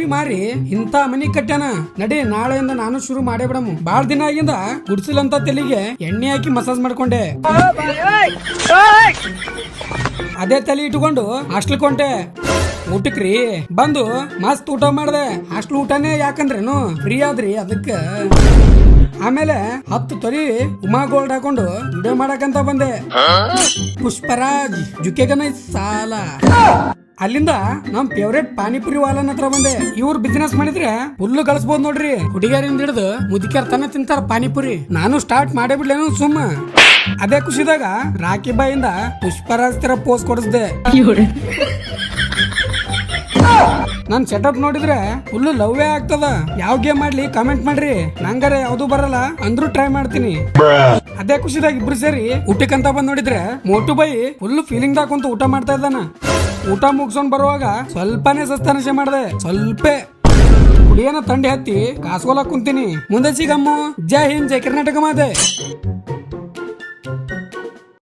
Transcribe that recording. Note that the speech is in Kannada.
ಕುರಿ ಮಾರಿ ಇಂತ ಮನಿ ಕಟ್ಟ್ಯಾನ. ನಡಿ ನಾಳೆಯಿಂದ ನಾನು ಶುರು ಮಾಡೇ ಬಿಡಮು. ಬಾಳ್ ದಿನ ಆಗಿಂದ ಗುಡ್ಸಿಲಂತ ತಲೆಗೆ ಎಣ್ಣೆ ಹಾಕಿ ಮಸಾಜ್ ಮಾಡ್ಕೊಂಡೆ. ಅದೇ ತಲೆ ಇಟ್ಕೊಂಡು ಹಾಸ್ಟೆಲ್ ಕೊಂಟೆ. ಊಟಕ್ರಿ ಬಂದು ಮಸ್ತ್ ಊಟ ಮಾಡ್ದೆ. ಹಾಸ್ಟೆಲ್ ಊಟನೇ ಯಾಕಂದ್ರೇನು ಫ್ರೀ ಆದ್ರಿ ಅದಕ್ಕ. ಆಮೇಲೆ 10 ತೊಲಿ ಉಮಾ ಗೋಲ್ಡ್ ಹಾಕೊಂಡು ವಿಡಿಯೋ ಮಾಡಕಂತ ಬಂದೆ. ಪುಷ್ಪರಾಜ್ ಜುಕೆಗನ ಸಾಲ. ಅಲ್ಲಿಂದ ನಮ್ ಫೇವ್ರೇಟ್ ಪಾನಿಪುರಿ ವಾಲನ್ ಹತ್ರ ಬಂದೆ. ಇವ್ರು ಬಿಸಿನೆಸ್ ಮಾಡಿದ್ರೆ ಫುಲ್ ಗಳಿಸಬಹುದು ನೋಡ್ರಿ. ಹುಡುಗಿಯರಿಂದ ಹಿಡಿದು ಮುದುಕಿಯರ್ ತನ ತಿಂತಾರ ಪಾನಿಪುರಿ. ನಾನು ಸ್ಟಾರ್ಟ್ ಮಾಡೇ ಬಿಡ್ಲೇನು ಸುಮ್ಮ. ಅದೇ ಖುಷಿದಾಗ ರಾಕಿ ಬಾಯಿಂದ ಪುಷ್ಪರಾಜ್ ತರ ಪೋಸ್ ಕೊಡಿಸ್ದೆ. ನನ್ ಸೆಟಪ್ ನೋಡಿದ್ರೆ ಫುಲ್ ಲವ್ವೇ ಆಗ್ತದ. ಯಾವ ಗೇಮ್ ಮಾಡ್ಲಿ ಕಾಮೆಂಟ್ ಮಾಡ್ರಿ. ನಂಗಾರೆ ಯಾವ್ದು ಬರಲ್ಲ ಅಂದ್ರೂ ಟ್ರೈ ಮಾಡ್ತೀನಿ. ಅದೇ ಖುಷಿದಾಗ ಇಬ್ರು ಸೇರಿ ಊಟಕ್ಕಂತ ಬಂದ್ ನೋಡಿದ್ರೆ ಮೋಟು ಬೈ ಫುಲ್ ಫೀಲಿಂಗ್ ದಾಗ ಕುಂತು ಊಟ ಮಾಡ್ತಾ ಇದ್ದಾನ. ಊಟ ಮುಗಿಸ್ಕೊಂಡ್ ಬರುವಾಗ ಸ್ವಲ್ಪನೇ ಸಸ್ತಾನಶೆ ಮಾಡ್ದೆ. ಸ್ವಲ್ಪ ಕುಡಿಯನ ತಂಡಿ ಹತ್ತಿ ಕಾಸ್ಕೊಲಕ್ ಕುಂತೀನಿ. ಮುಂದೆ ಸಿಗಮ್ಮು. ಜೈ ಹಿಂದ್, ಜೈ ಕರ್ನಾಟಕ ಮಾತೆ.